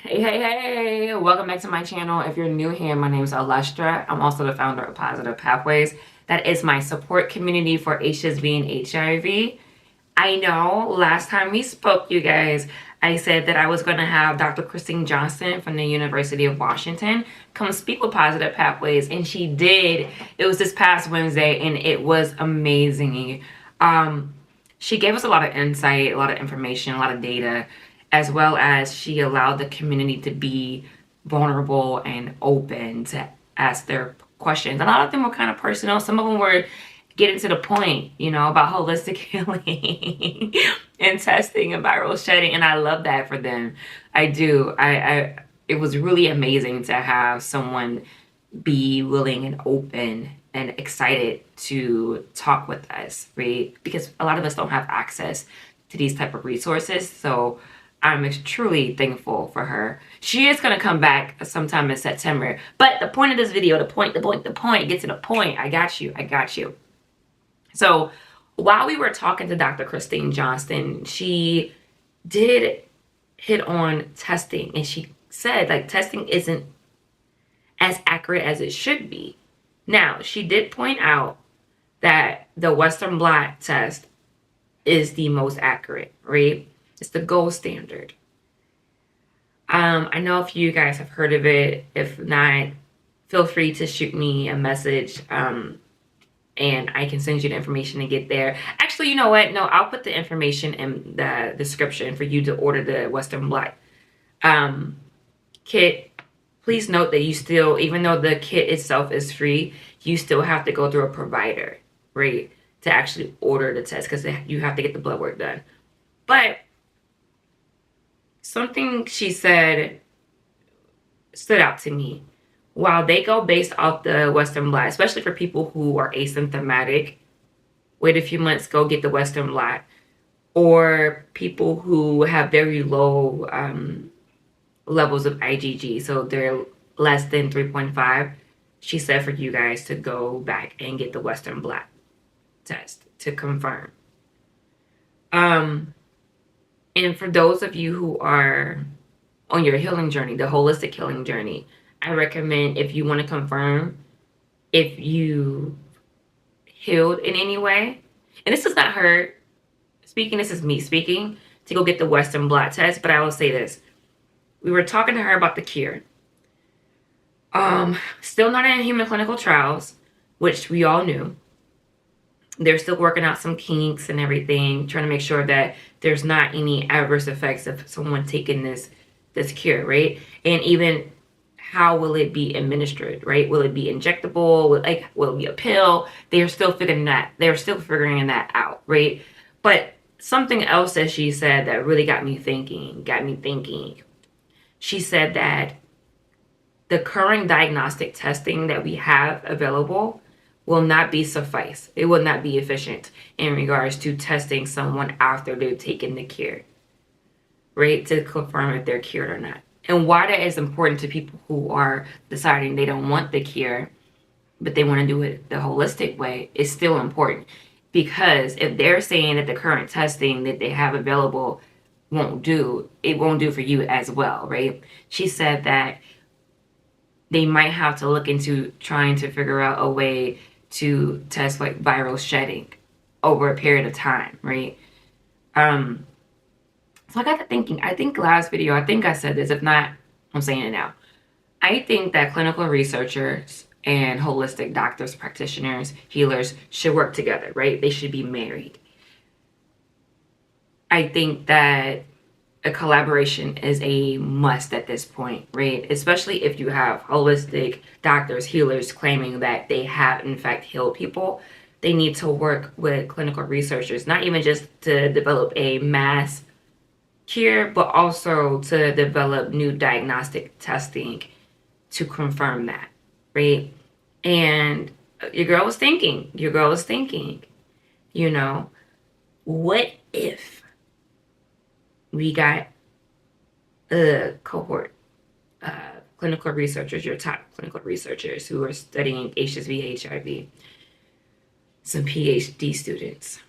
Hey, welcome back to my channel. If you're new here, my name is Alestra. I'm also the founder of Positive Pathways. That is my support community for HSV and HIV. I know last time we spoke, you guys, I said that I was going to have Dr. Christine Johnston from the University of Washington come speak with Positive Pathways, and she did. It was this past Wednesday, and it was amazing. She gave us a lot of insight, a lot of information, a lot of data, as well as she allowed the community to be vulnerable and open to ask their questions. A lot of them were kind of personal. Some of them were getting to the point, about holistic healing and testing and viral shedding. And I love that for them. I do. It was really amazing to have someone be willing and open and excited to talk with us, right? Because a lot of us don't have access to these type of resources. So I'm truly thankful for her. She is going to come back sometime in September. But the point of this video, the point, get to the point. I got you. So while we were talking to Dr. Christine Johnston, she did hit on testing. And she said, testing isn't as accurate as it should be. Now, she did point out that the Western Blot test is the most accurate, right? It's the gold standard. I know if you guys have heard of it. If not, feel free to shoot me a message and I can send you the information to get there. Actually, you know what? No, I'll put the information in the description for you to order the Western Blot kit. Please note that you still, even though the kit itself is free, you still have to go through a provider, right, to actually order the test because you have to get the blood work done. But something she said stood out to me. While they go based off the Western Blot, especially for people who are asymptomatic, wait a few months, go get the Western Blot, or people who have very low levels of IgG, so they're less than 3.5, she said for you guys to go back and get the Western Blot test to confirm. And for those of you who are on your healing journey, the holistic healing journey, I recommend, if you want to confirm if you healed in any way, and this is not her speaking, this is me speaking, to go get the Western Blot test. But I will say this. We were talking to her about the cure. Still not in human clinical trials, which we all knew. They're still working out some kinks and everything, trying to make sure that there's not any adverse effects of someone taking this cure, right? And even how will it be administered, right? Will it be injectable? Will it be a pill? They're still figuring that out, right? But something else that she said that really got me thinking. She said that the current diagnostic testing that we have available will not be suffice. It will not be efficient in regards to testing someone after they've taken the cure, right? To confirm if they're cured or not. And why that is important to people who are deciding they don't want the cure, but they want to do it the holistic way, is still important. Because if they're saying that the current testing that they have available won't do, it won't do for you as well, right? She said that they might have to look into trying to figure out a way to test like viral shedding over a period of time, right? So I got to thinking, I think last video, I think I said this, if not, I'm saying it now. I think that clinical researchers and holistic doctors, practitioners, healers should work together, right? They should be married. I think that a collaboration is a must at this point, right? Especially if you have holistic doctors, healers claiming that they have in fact healed people. They need to work with clinical researchers, not even just to develop a mass cure, but also to develop new diagnostic testing to confirm that, right? And your girl was thinking, what if we got a cohort of clinical researchers, your top clinical researchers who are studying HSV, HIV, some PhD students,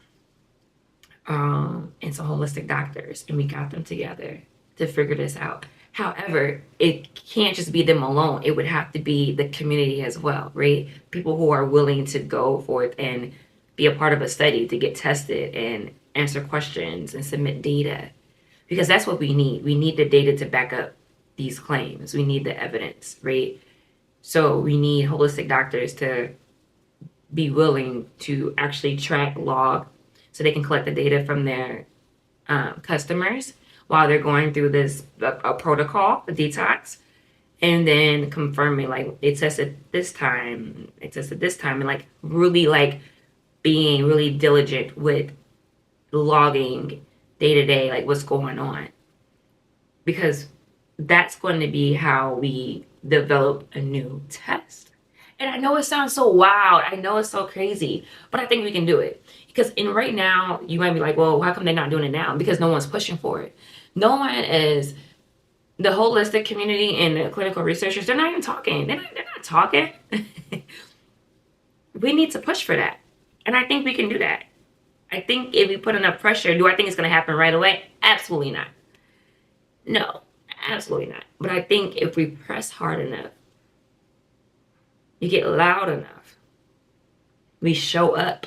and some holistic doctors, and we got them together to figure this out. However, it can't just be them alone. It would have to be the community as well, right? People who are willing to go forth and be a part of a study to get tested and answer questions and submit data. Because that's what we need. We need the data to back up these claims. We need the evidence, right? So we need holistic doctors to be willing to actually track, log, so they can collect the data from their customers while they're going through this a protocol, a detox, and then confirming like it tested this time, it tested this time, and like being really diligent with logging day to day, like what's going on, because that's going to be how we develop a new test. And I know it sounds so wild. I know it's so crazy, but I think we can do it. Because in right now, you might be like, well, how come they're not doing it now? Because no one's pushing for it. No one is, the holistic community and the clinical researchers, they're not even talking. They're not talking. We need to push for that. And I think we can do that. I think if we put enough pressure, do I think it's going to happen right away? Absolutely not. No, absolutely not. But I think if we press hard enough, you get loud enough, we show up,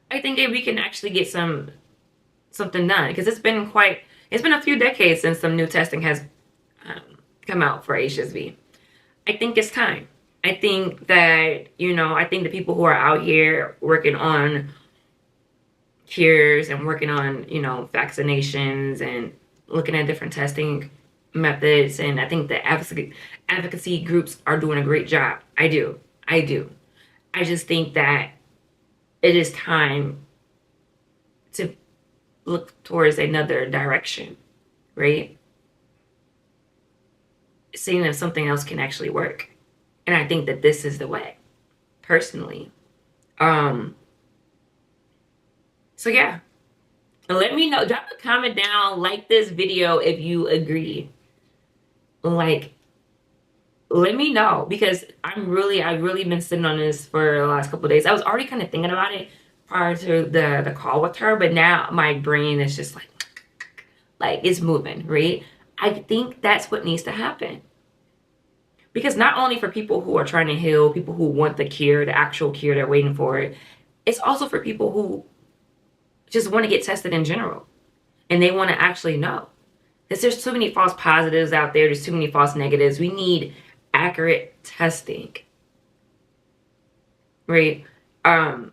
I think if we can actually get something done, because it's been a few decades since some new testing has come out for HSV. I think it's time. I think that, I think the people who are out here working on cures and working on, vaccinations and looking at different testing methods, and I think the advocacy groups are doing a great job. I do. I just think that it is time to look towards another direction, right? Seeing if something else can actually work. And I think that this is the way, personally. So yeah, let me know. Drop a comment down, like this video if you agree. Like, let me know, because I've really been sitting on this for the last couple of days. I was already kind of thinking about it prior to the call with her, but now my brain is just like it's moving, right? I think that's what needs to happen. Because not only for people who are trying to heal, people who want the cure, the actual cure, they're waiting for it. It's also for people who just want to get tested in general. And they want to actually know. Because there's too many false positives out there. There's too many false negatives. We need accurate testing. Right? I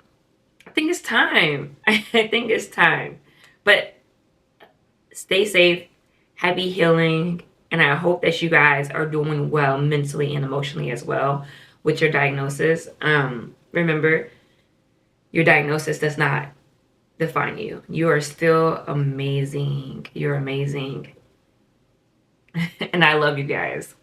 think it's time. I think it's time. But stay safe. Happy healing. And I hope that you guys are doing well mentally and emotionally as well with your diagnosis. Remember, your diagnosis does not define you. You are still amazing. You're amazing. And I love you guys.